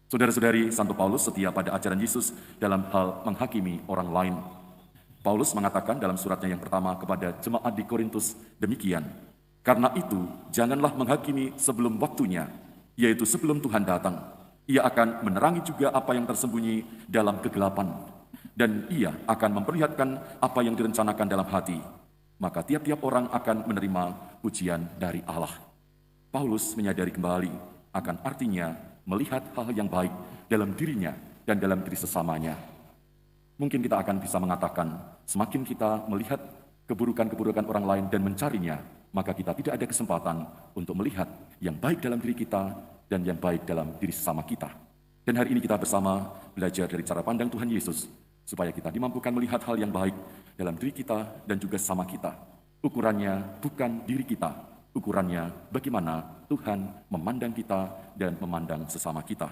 Saudara-saudari, Santo Paulus setia pada ajaran Yesus dalam hal menghakimi orang lain. Paulus mengatakan dalam suratnya yang pertama kepada jemaat di Korintus demikian, "Karena itu, janganlah menghakimi sebelum waktunya, yaitu sebelum Tuhan datang. Ia akan menerangi juga apa yang tersembunyi dalam kegelapan, dan ia akan memperlihatkan apa yang direncanakan dalam hati. Maka tiap-tiap orang akan menerima pujian dari Allah." Paulus menyadari kembali akan artinya melihat hal yang baik dalam dirinya dan dalam diri sesamanya. Mungkin kita akan bisa mengatakan, semakin kita melihat keburukan-keburukan orang lain dan mencarinya, maka kita tidak ada kesempatan untuk melihat yang baik dalam diri kita dan yang baik dalam diri sesama kita. Dan hari ini kita bersama belajar dari cara pandang Tuhan Yesus, supaya kita dimampukan melihat hal yang baik dalam diri kita dan juga sesama kita. Ukurannya bukan diri kita, ukurannya bagaimana Tuhan memandang kita dan memandang sesama kita.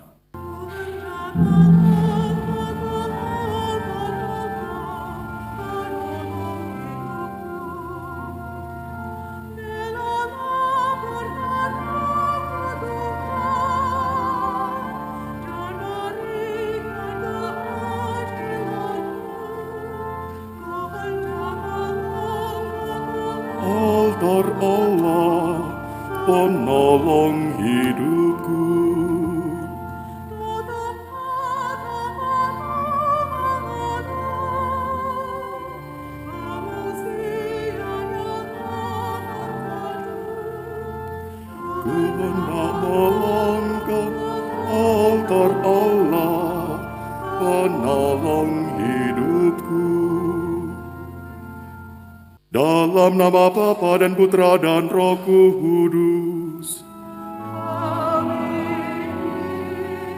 Altar Allah, penolong hidupku. Ku hendak melangkah altar Allah, penolong hidupku. Dalam nama Bapa dan Putra dan Roh Kudus.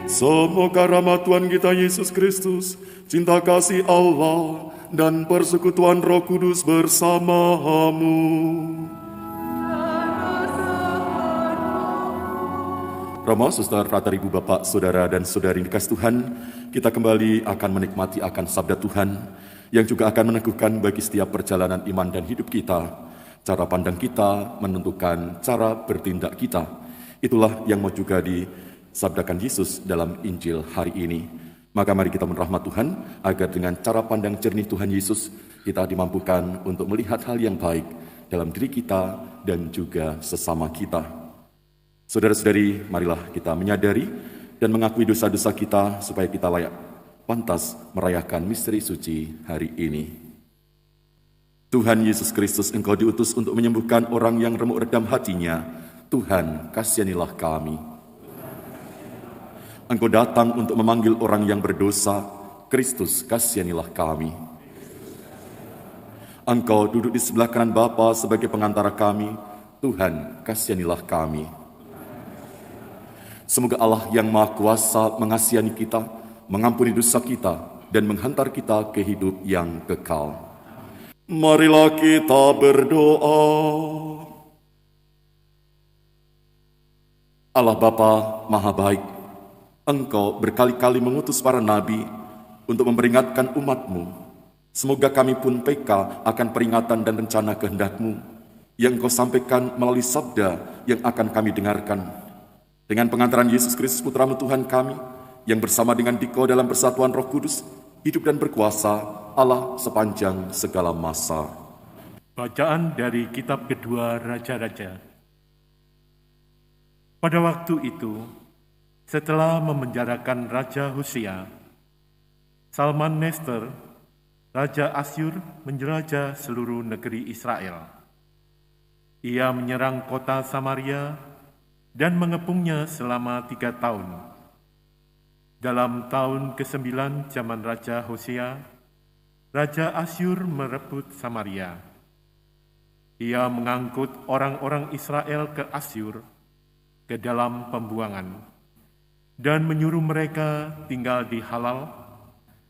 Semoga rahmat Tuhan kita Yesus Kristus, cinta kasih Allah, dan persekutuan Roh Kudus bersamamu. Rama, Suster, Frater, Ibu, Bapak, Saudara, dan Saudari dikasih Tuhan, kita kembali akan menikmati akan sabda Tuhan, yang juga akan meneguhkan bagi setiap perjalanan iman dan hidup kita. Cara pandang kita menentukan cara bertindak kita. Itulah yang mau juga disabdakan Yesus dalam Injil hari ini. Maka mari kita merahmat Tuhan, agar dengan cara pandang jernih Tuhan Yesus, kita dimampukan untuk melihat hal yang baik dalam diri kita dan juga sesama kita. Saudara-saudari, marilah kita menyadari dan mengakui dosa-dosa kita supaya kita layak pantas merayakan misteri suci hari ini. Tuhan Yesus Kristus, Engkau diutus untuk menyembuhkan orang yang remuk redam hatinya. Tuhan, kasihanilah kami. Engkau datang untuk memanggil orang yang berdosa. Kristus, kasihanilah kami. Engkau duduk di sebelah kanan Bapa sebagai pengantara kami. Tuhan, kasihanilah kami. Semoga Allah yang Maha Kuasa mengasihani kita, mengampuni dosa kita, dan menghantar kita ke hidup yang kekal. Marilah kita berdoa. Allah Bapa Maha Baik, Engkau berkali-kali mengutus para nabi untuk memperingatkan umat-Mu. Semoga kami pun peka akan peringatan dan rencana kehendak-Mu yang Engkau sampaikan melalui sabda yang akan kami dengarkan. Dengan pengantaran Yesus Kristus Putra-Mu Tuhan kami, yang bersama dengan Dikau dalam persatuan Roh Kudus, hidup dan berkuasa Allah sepanjang segala masa. Bacaan dari kitab kedua Raja-Raja. Pada waktu itu, setelah memenjarakan Raja Hosea, Salmaneser, Raja Asyur menjelajah seluruh negeri Israel. Ia menyerang kota Samaria dan mengepungnya selama 3 tahun. Dalam tahun ke-9 zaman Raja Hosea, Raja Asyur merebut Samaria. Ia mengangkut orang-orang Israel ke Asyur, ke dalam pembuangan, dan menyuruh mereka tinggal di Halal,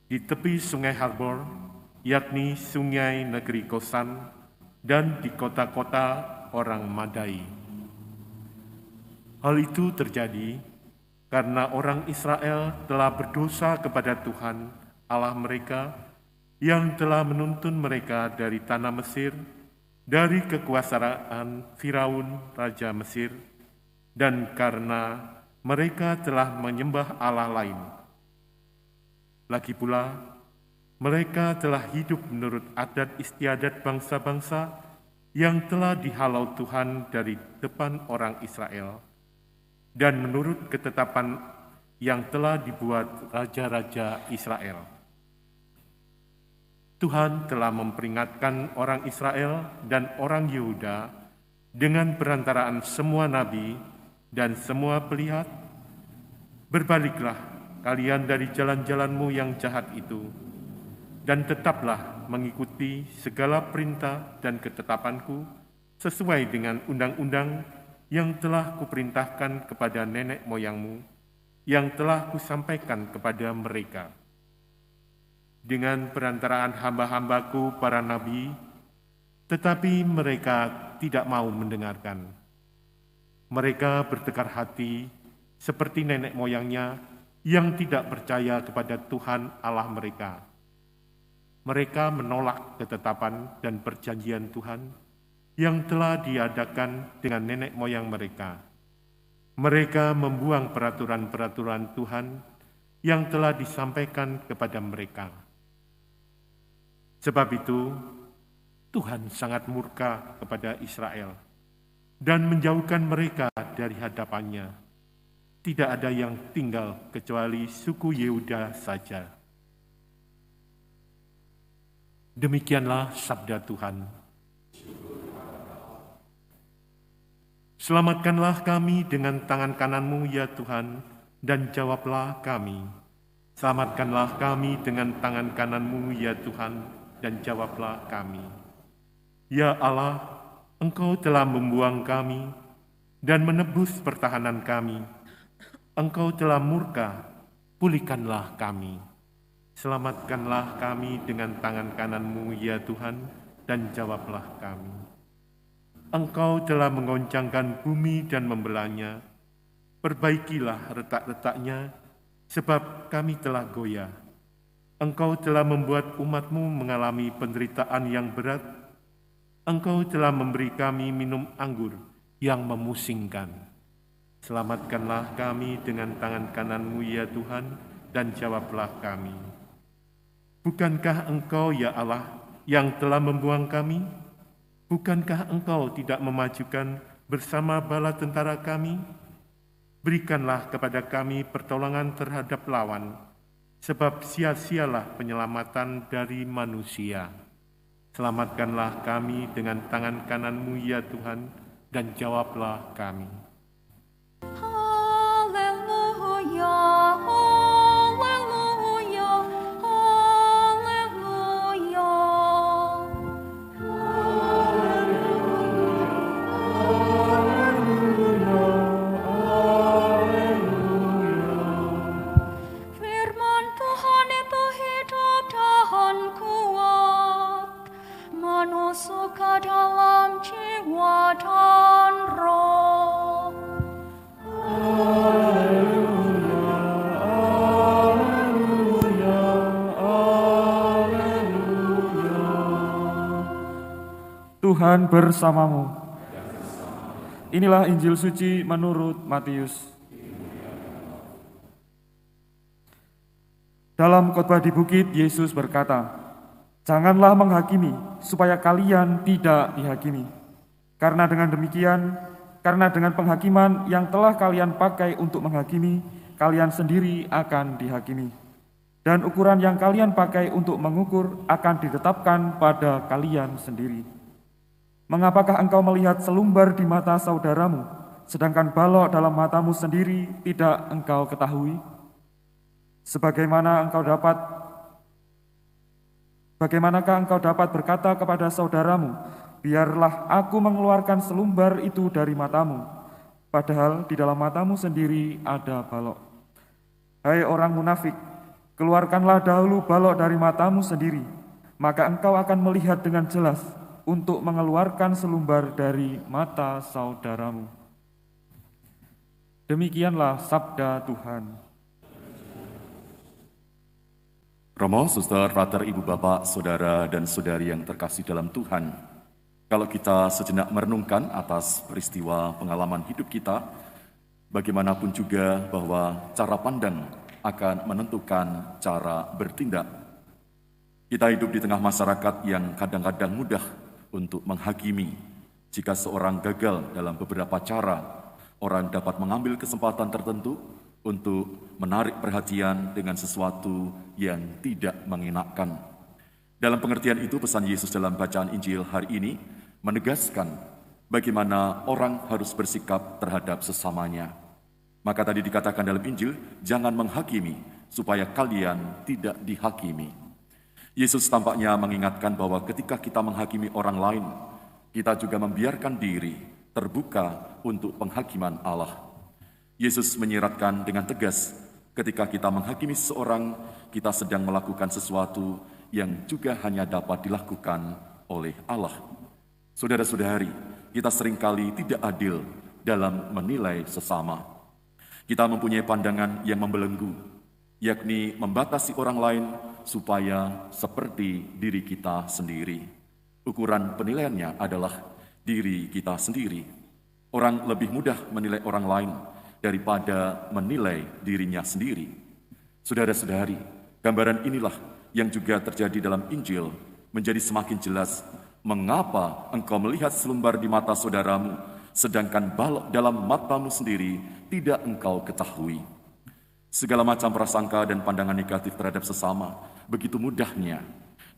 di tepi sungai Harbor, yakni sungai negeri Gosan, dan di kota-kota orang Madai. Hal itu terjadi karena orang Israel telah berdosa kepada Tuhan Allah mereka yang telah menuntun mereka dari tanah Mesir, dari kekuasaan Firaun Raja Mesir, dan karena mereka telah menyembah Allah lain. Lagi pula, mereka telah hidup menurut adat istiadat bangsa-bangsa yang telah dihalau Tuhan dari depan orang Israel, dan menurut ketetapan yang telah dibuat raja-raja Israel. Tuhan telah memperingatkan orang Israel dan orang Yehuda dengan perantaraan semua nabi dan semua pelihat, "Berbaliklah kalian dari jalan-jalanmu yang jahat itu, dan tetaplah mengikuti segala perintah dan ketetapanku sesuai dengan undang-undang yang telah kuperintahkan kepada nenek moyangmu, yang telah kusampaikan kepada mereka." Dengan perantaraan hamba-hambaku para nabi, tetapi mereka tidak mau mendengarkan. Mereka bertekar hati seperti nenek moyangnya yang tidak percaya kepada Tuhan Allah mereka. Mereka menolak ketetapan dan perjanjian Tuhan yang telah diadakan dengan nenek moyang mereka. Mereka membuang peraturan-peraturan Tuhan yang telah disampaikan kepada mereka. Sebab itu, Tuhan sangat murka kepada Israel dan menjauhkan mereka dari hadapannya. Tidak ada yang tinggal kecuali suku Yehuda saja. Demikianlah sabda Tuhan. Selamatkanlah kami dengan tangan kanan-Mu ya Tuhan, dan jawablah kami. Selamatkanlah kami dengan tangan kanan-Mu ya Tuhan, dan jawablah kami. Ya Allah, Engkau telah membuang kami dan menebus pertahanan kami. Engkau telah murka, pulihkanlah kami. Selamatkanlah kami dengan tangan kanan-Mu ya Tuhan, dan jawablah kami. Engkau telah menggoncangkan bumi dan membelahnya. Perbaikilah retak-retaknya, sebab kami telah goyah. Engkau telah membuat umat-Mu mengalami penderitaan yang berat. Engkau telah memberi kami minum anggur yang memusingkan. Selamatkanlah kami dengan tangan kanan-Mu ya Tuhan, dan jawablah kami. Bukankah Engkau ya Allah yang telah membuang kami? Bukankah Engkau tidak memajukan bersama bala tentara kami? Berikanlah kepada kami pertolongan terhadap lawan, sebab sia-sialah penyelamatan dari manusia. Selamatkanlah kami dengan tangan kanan-Mu ya Tuhan, dan jawablah kami. Haleluya, haleluya, haleluya. Firman Tuhan itu hidup dan kuat, menusuk ke dalam jiwa dan roh. Tuhan bersamamu. Inilah Injil suci menurut Matius. Dalam khotbah di bukit, Yesus berkata, "Janganlah menghakimi, supaya kalian tidak dihakimi. Karena dengan penghakiman yang telah kalian pakai untuk menghakimi, kalian sendiri akan dihakimi. Dan ukuran yang kalian pakai untuk mengukur akan ditetapkan pada kalian sendiri. Mengapakah engkau melihat selumbar di mata saudaramu, sedangkan balok dalam matamu sendiri tidak engkau ketahui? Bagaimanakah engkau dapat berkata kepada saudaramu, biarlah aku mengeluarkan selumbar itu dari matamu, padahal di dalam matamu sendiri ada balok? Hai orang munafik, keluarkanlah dahulu balok dari matamu sendiri, maka engkau akan melihat dengan jelas untuk mengeluarkan selumbar dari mata saudaramu." Demikianlah sabda Tuhan. Romo, suster, frater, ibu, bapak, saudara, dan saudari yang terkasih dalam Tuhan, kalau kita sejenak merenungkan atas peristiwa pengalaman hidup kita, Bagaimanapun juga bahwa cara pandang akan menentukan cara bertindak. Kita hidup di tengah masyarakat yang kadang-kadang mudah untuk menghakimi. Jika seorang gagal dalam beberapa cara, orang dapat mengambil kesempatan tertentu untuk menarik perhatian dengan sesuatu yang tidak mengenakkan. Dalam pengertian itu, pesan Yesus dalam bacaan Injil hari ini menegaskan bagaimana orang harus bersikap terhadap sesamanya. Maka tadi dikatakan dalam Injil, jangan menghakimi supaya kalian tidak dihakimi. Yesus tampaknya mengingatkan bahwa ketika kita menghakimi orang lain, kita juga membiarkan diri terbuka untuk penghakiman Allah. Yesus menyiratkan dengan tegas, ketika kita menghakimi seseorang, kita sedang melakukan sesuatu yang juga hanya dapat dilakukan oleh Allah. Saudara-saudari, kita seringkali tidak adil dalam menilai sesama. Kita mempunyai pandangan yang membelenggu, yakni membatasi orang lain supaya seperti diri kita sendiri. Ukuran penilaiannya adalah diri kita sendiri. Orang lebih mudah menilai orang lain daripada menilai dirinya sendiri. Saudara-saudari, gambaran inilah yang juga terjadi dalam Injil menjadi semakin jelas mengapa engkau melihat selumbar di mata saudaramu, sedangkan balok dalam matamu sendiri tidak engkau ketahui. Segala macam prasangka dan pandangan negatif terhadap sesama begitu mudahnya,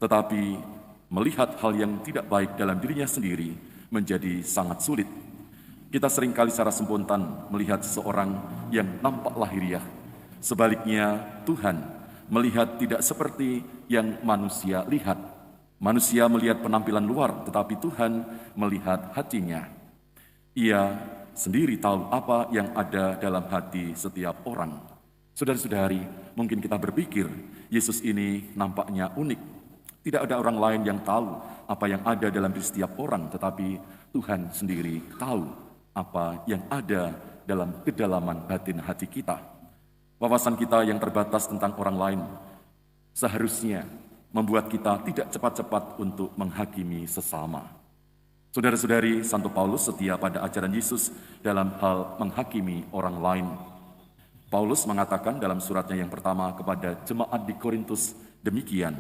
tetapi melihat hal yang tidak baik dalam dirinya sendiri menjadi sangat sulit. Kita seringkali secara spontan melihat seseorang yang nampak lahiriah. Sebaliknya, Tuhan melihat tidak seperti yang manusia lihat. Manusia melihat penampilan luar, tetapi Tuhan melihat hatinya. Ia sendiri tahu apa yang ada dalam hati setiap orang. Saudara-saudari, mungkin kita berpikir Yesus ini nampaknya unik. Tidak ada orang lain yang tahu apa yang ada dalam diri setiap orang, tetapi Tuhan sendiri tahu apa yang ada dalam kedalaman batin hati kita. Wawasan kita yang terbatas tentang orang lain seharusnya membuat kita tidak cepat-cepat untuk menghakimi sesama. Saudara-saudari, Santo Paulus setia pada ajaran Yesus dalam hal menghakimi orang lain. Paulus mengatakan dalam suratnya yang pertama kepada jemaat di Korintus demikian,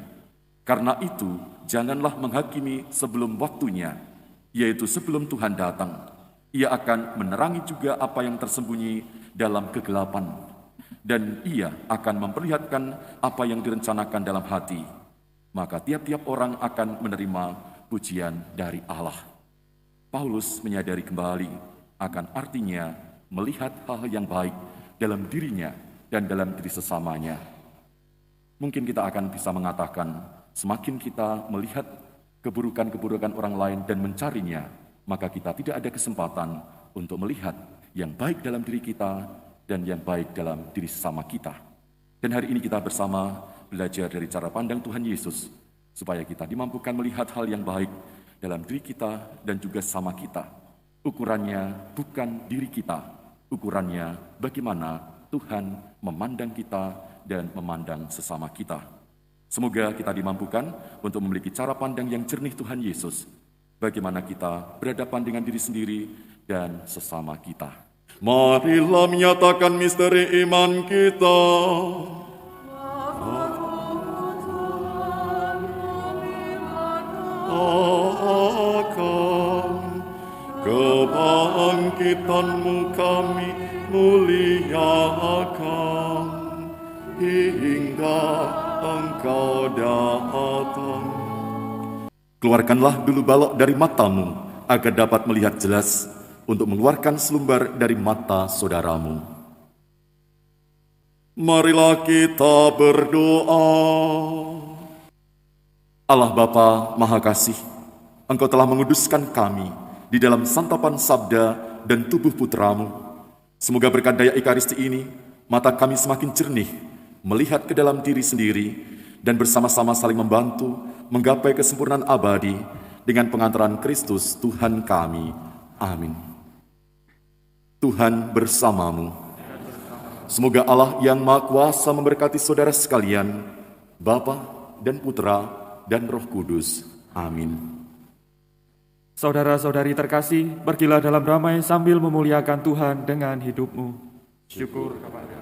karena itu janganlah menghakimi sebelum waktunya, yaitu sebelum Tuhan datang. Ia akan menerangi juga apa yang tersembunyi dalam kegelapan, dan ia akan memperlihatkan apa yang direncanakan dalam hati. Maka tiap-tiap orang akan menerima pujian dari Allah. Paulus menyadari kembali akan artinya melihat hal yang baik dalam dirinya dan dalam diri sesamanya. Mungkin kita akan bisa mengatakan, semakin kita melihat keburukan-keburukan orang lain dan mencarinya, maka kita tidak ada kesempatan untuk melihat yang baik dalam diri kita dan yang baik dalam diri sesama kita. Dan hari ini kita bersama belajar dari cara pandang Tuhan Yesus, supaya kita dimampukan melihat hal yang baik dalam diri kita dan juga sama kita. Ukurannya bukan diri kita, ukurannya bagaimana Tuhan memandang kita dan memandang sesama kita. Semoga kita dimampukan untuk memiliki cara pandang yang jernih Tuhan Yesus, bagaimana kita berhadapan dengan diri sendiri dan sesama kita. Marilah menyatakan misteri iman kita. Akan kebangkitan-Mu kami muliakan hingga Engkau datang. Keluarkanlah dulu balok dari matamu, agar dapat melihat jelas untuk mengeluarkan selumbar dari mata saudaramu. Marilah kita berdoa. Allah Bapa Maha Kasih, Engkau telah menguduskan kami di dalam santapan sabda dan tubuh putramu. Semoga berkat daya Ekaristi ini, mata kami semakin jernih, melihat ke dalam diri sendiri, dan bersama-sama saling membantu menggapai kesempurnaan abadi dengan pengantaran Kristus Tuhan kami. Amin. Tuhan bersamamu. Semoga Allah yang Maha Kuasa memberkati saudara sekalian, Bapa dan Putra dan Roh Kudus. Amin. Saudara-saudari terkasih, pergilah dalam damai sambil memuliakan Tuhan dengan hidupmu. Syukur kepada